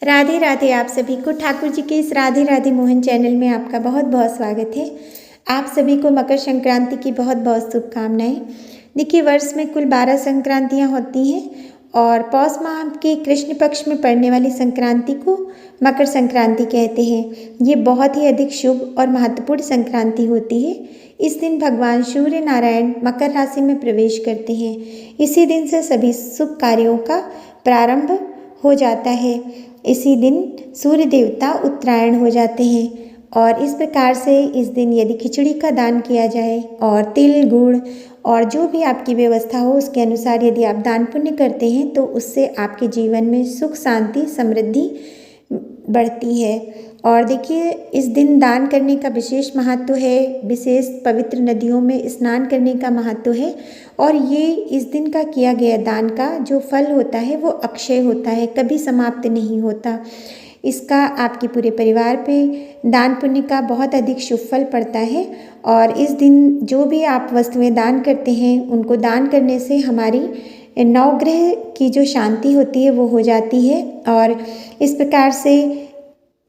राधे राधे। आप सभी को ठाकुर जी के इस राधे राधे मोहन चैनल में आपका बहुत बहुत स्वागत है। आप सभी को मकर संक्रांति की बहुत बहुत शुभकामनाएं। देखिए, वर्ष में कुल 12 संक्रांतियां होती हैं और पौष माह के कृष्ण पक्ष में पड़ने वाली संक्रांति को मकर संक्रांति कहते हैं। ये बहुत ही अधिक शुभ और महत्वपूर्ण संक्रांति होती है। इस दिन भगवान सूर्य नारायण मकर राशि में प्रवेश करते हैं। इसी दिन से सभी शुभ कार्यों का प्रारंभ हो जाता है। इसी दिन सूर्य देवता उत्तरायण हो जाते हैं और इस प्रकार से इस दिन यदि खिचड़ी का दान किया जाए और तिल गुड़ और जो भी आपकी व्यवस्था हो उसके अनुसार यदि आप दान पुण्य करते हैं तो उससे आपके जीवन में सुख शांति समृद्धि बढ़ती है। और देखिए, इस दिन दान करने का विशेष महत्व है। विशेष पवित्र नदियों में स्नान करने का महत्व है और ये इस दिन का किया गया दान का जो फल होता है वो अक्षय होता है, कभी समाप्त नहीं होता। इसका आपके पूरे परिवार पे दान पुण्य का बहुत अधिक शुभ फल पड़ता है। और इस दिन जो भी आप वस्तुएं दान करते हैं उनको दान करने से हमारी नवग्रह की जो शांति होती है वो हो जाती है। और इस प्रकार से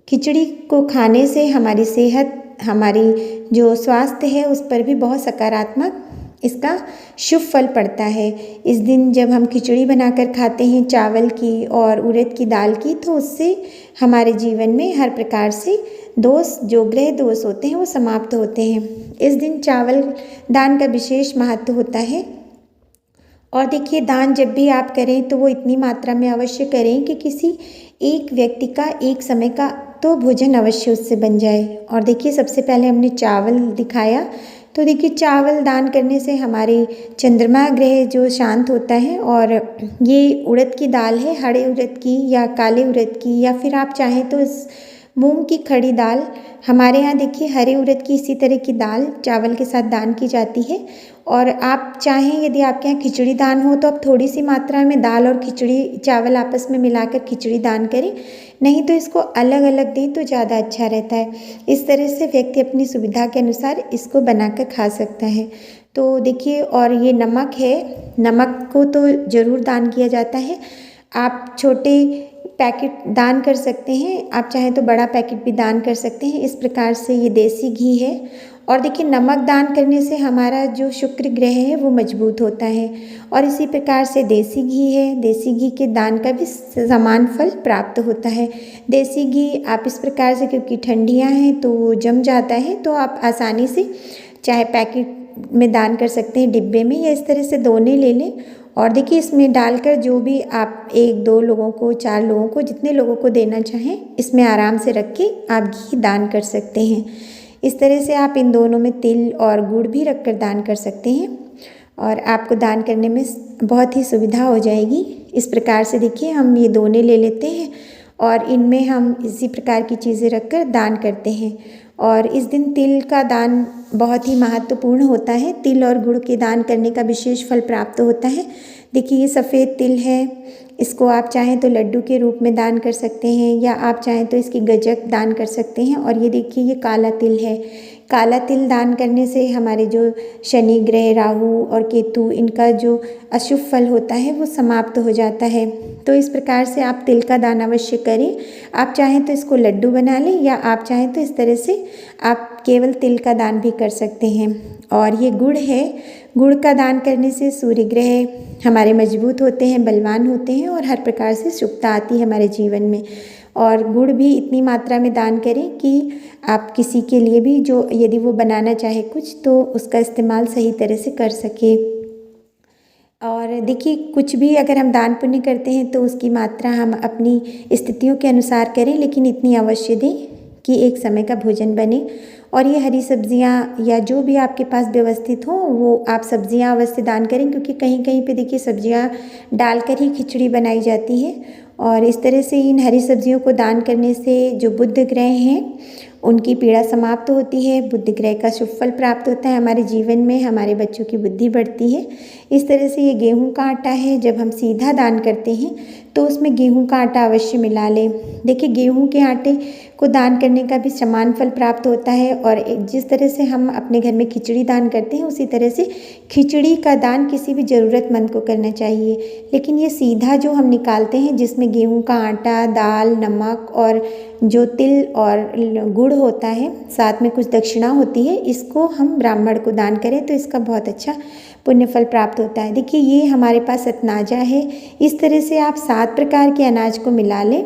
खिचड़ी को खाने से हमारी सेहत, हमारी जो स्वास्थ्य है उस पर भी बहुत सकारात्मक इसका शुभ फल पड़ता है। इस दिन जब हम खिचड़ी बनाकर खाते हैं चावल की और उड़द की दाल की, तो उससे हमारे जीवन में हर प्रकार से दोष, जो ग्रह दोष होते हैं वो समाप्त होते हैं। इस दिन चावल दान का विशेष महत्व होता है। और देखिए, दान जब भी आप करें तो वो इतनी मात्रा में अवश्य करें कि किसी एक व्यक्ति का एक समय का तो भोजन अवश्य उससे बन जाए। और देखिए, सबसे पहले हमने चावल दिखाया, तो देखिए चावल दान करने से हमारे चंद्रमा ग्रह जो शांत होता है। और ये उड़द की दाल है, हरे उड़द की या काले उड़द की, या फिर आप चाहें तो इस मूंग की खड़ी दाल। हमारे यहाँ देखिए हरे उड़द की इसी तरह की दाल चावल के साथ दान की जाती है। और आप चाहें यदि आपके यहाँ खिचड़ी दान हो तो आप थोड़ी सी मात्रा में दाल और खिचड़ी चावल आपस में मिलाकर खिचड़ी दान करें, नहीं तो इसको अलग अलग दें तो ज़्यादा अच्छा रहता है। इस तरह से व्यक्ति अपनी सुविधा के अनुसार इसको बनाकर खा सकता है। तो देखिए, और ये नमक है, नमक को तो ज़रूर दान किया जाता है। आप छोटे पैकेट दान कर सकते हैं, आप चाहें तो बड़ा पैकेट भी दान कर सकते हैं। इस प्रकार से ये देसी घी है। और देखिए, नमक दान करने से हमारा जो शुक्र ग्रह है वो मजबूत होता है। और इसी प्रकार से देसी घी है, देसी घी के दान का भी समान फल प्राप्त होता है। देसी घी आप इस प्रकार से, क्योंकि ठंडियाँ हैं तो वो जम जाता है, तो आप आसानी से चाहे पैकेट में दान कर सकते हैं, डिब्बे में, या इस तरह से दोने ले लें। और देखिए, इसमें डालकर जो भी आप 1-2 लोगों को, 4 लोगों को, जितने लोगों को देना चाहें, इसमें आराम से रख के आप घी दान कर सकते हैं। इस तरह से आप इन दोनों में तिल और गुड़ भी रखकर दान कर सकते हैं और आपको दान करने में बहुत ही सुविधा हो जाएगी। इस प्रकार से देखिए, हम ये दोने ले लेते हैं और इनमें हम इसी प्रकार की चीज़ें रखकर दान करते हैं। और इस दिन तिल का दान बहुत ही महत्वपूर्ण होता है। तिल और गुड़ के दान करने का विशेष फल प्राप्त होता है। देखिए, ये सफ़ेद तिल है, इसको आप चाहें तो लड्डू के रूप में दान कर सकते हैं या आप चाहें तो इसकी गज्जक दान कर सकते हैं। और ये देखिए, ये काला तिल है। काला तिल दान करने से हमारे जो शनि ग्रह, राहु और केतु, इनका जो अशुभ फल होता है वो समाप्त हो जाता है। तो इस प्रकार से आप तिल का दान अवश्य करें। आप चाहें तो इसको लड्डू बना लें या आप चाहें तो इस तरह से आप केवल तिल का दान भी कर सकते हैं। और ये गुड़ है, गुड़ का दान करने से सूर्य ग्रह हमारे मजबूत होते हैं, बलवान होते हैं और हर प्रकार से शुभता आती है हमारे जीवन में। और गुड़ भी इतनी मात्रा में दान करें कि आप किसी के लिए भी, जो यदि वो बनाना चाहे कुछ, तो उसका इस्तेमाल सही तरह से कर सके। और देखिए, कुछ भी अगर हम दान पुण्य करते हैं तो उसकी मात्रा हम अपनी स्थितियों के अनुसार करें, लेकिन इतनी अवश्य दें कि एक समय का भोजन बने। और ये हरी सब्जियां या जो भी आपके पास व्यवस्थित हो वो आप सब्जियां अवश्य दान करें, क्योंकि कहीं कहीं पे देखिए सब्जियां डालकर ही खिचड़ी बनाई जाती है। और इस तरह से इन हरी सब्जियों को दान करने से जो बुध ग्रह हैं उनकी पीड़ा समाप्त होती है, बुध ग्रह का शुभ फल प्राप्त होता है हमारे जीवन में, हमारे बच्चों की बुद्धि बढ़ती है। इस तरह से ये गेहूं का आटा है, जब हम सीधा दान करते हैं तो उसमें गेहूं का आटा अवश्य मिला लें। देखिए, गेहूं के आटे को दान करने का भी समान फल प्राप्त होता है और जिस तरह से हम अपने घर में खिचड़ी दान करते हैं उसी तरह से खिचड़ी का दान किसी भी ज़रूरतमंद को करना चाहिए। लेकिन ये सीधा जो हम निकालते हैं जिसमें गेहूं का आटा, दाल, नमक और जो तिल और गुड़ होता है, साथ में कुछ दक्षिणा होती है, इसको हम ब्राह्मण को दान करें तो इसका बहुत अच्छा पुण्य फल प्राप्त होता है। देखिए, ये हमारे पास अतनाजा है। इस तरह से आप 7 प्रकार के अनाज को मिला लें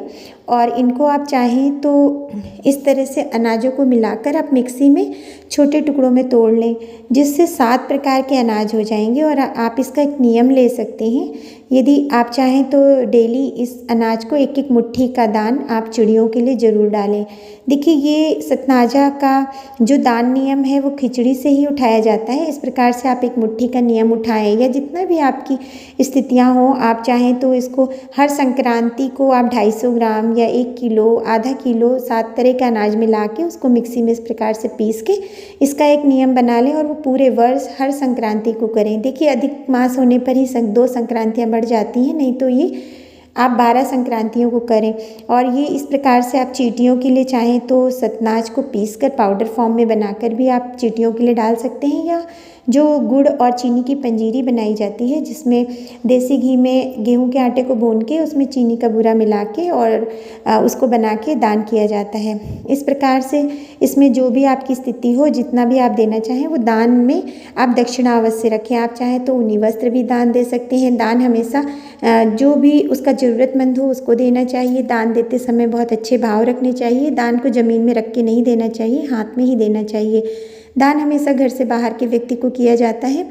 और इनको आप चाहें तो इस तरह से अनाजों को मिलाकर आप मिक्सी में छोटे टुकड़ों में तोड़ लें, जिससे 7 प्रकार के अनाज हो जाएंगे। और आप इसका एक नियम ले सकते हैं, यदि आप चाहें तो डेली इस अनाज को एक एक मुट्ठी का दान आप चिड़ियों के लिए ज़रूर डालें। देखिए, ये सतनाजा का जो दान नियम है वो खिचड़ी से ही उठाया जाता है। इस प्रकार से आप एक मुट्ठी का नियम उठाएं या जितना भी आपकी स्थितियां हों, आप चाहें तो इसको हर संक्रांति को आप 250 ग्राम या 1 किलो, आधा किलो 7 तरह का अनाज मिला के उसको मिक्सी में इस प्रकार से पीस के इसका एक नियम बना लें और वो पूरे वर्ष हर संक्रांति को करें। देखिए, अधिक मास होने पर ही 2 संक्रांतियाँ बढ़ जाती हैं, नहीं तो ये आप 12 संक्रांतियों को करें। और ये इस प्रकार से आप चींटियों के लिए चाहें तो सतनाज को पीसकर पाउडर फॉर्म में बनाकर भी आप चींटियों के लिए डाल सकते हैं, या जो गुड़ और चीनी की पंजीरी बनाई जाती है जिसमें देसी घी में गेहूं के आटे को भून के उसमें चीनी का बूरा मिला के और उसको बना के दान किया जाता है। इस प्रकार से इसमें जो भी आपकी स्थिति हो, जितना भी आप देना चाहें वो दान में आप दक्षिणा अवश्य रखें। आप चाहें तो ऊनी वस्त्र भी दान दे सकते हैं। दान हमेशा जो भी उसका ज़रूरतमंद हो उसको देना चाहिए। दान देते समय बहुत अच्छे भाव रखने चाहिए। दान को ज़मीन में रख के नहीं देना चाहिए, हाथ में ही देना चाहिए। दान हमेशा घर से बाहर के व्यक्ति को किया जाता है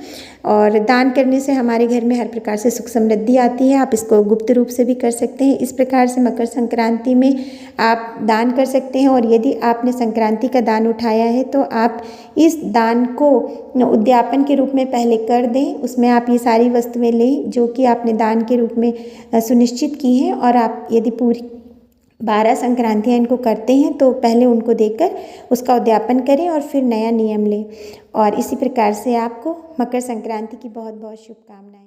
और दान करने से हमारे घर में हर प्रकार से सुख समृद्धि आती है। आप इसको गुप्त रूप से भी कर सकते हैं। इस प्रकार से मकर संक्रांति में आप दान कर सकते हैं और यदि आपने संक्रांति का दान उठाया है तो आप इस दान को उद्यापन के रूप में पहले कर दें। उसमें आप ये सारी वस्तुएं लें जो कि आपने दान के रूप में सुनिश्चित की हैं और आप यदि पूरी 12 संक्रांतियाँ इनको करते हैं तो पहले उनको देकर उसका उद्यापन करें और फिर नया नियम लें। और इसी प्रकार से आपको मकर संक्रांति की बहुत बहुत शुभकामनाएं।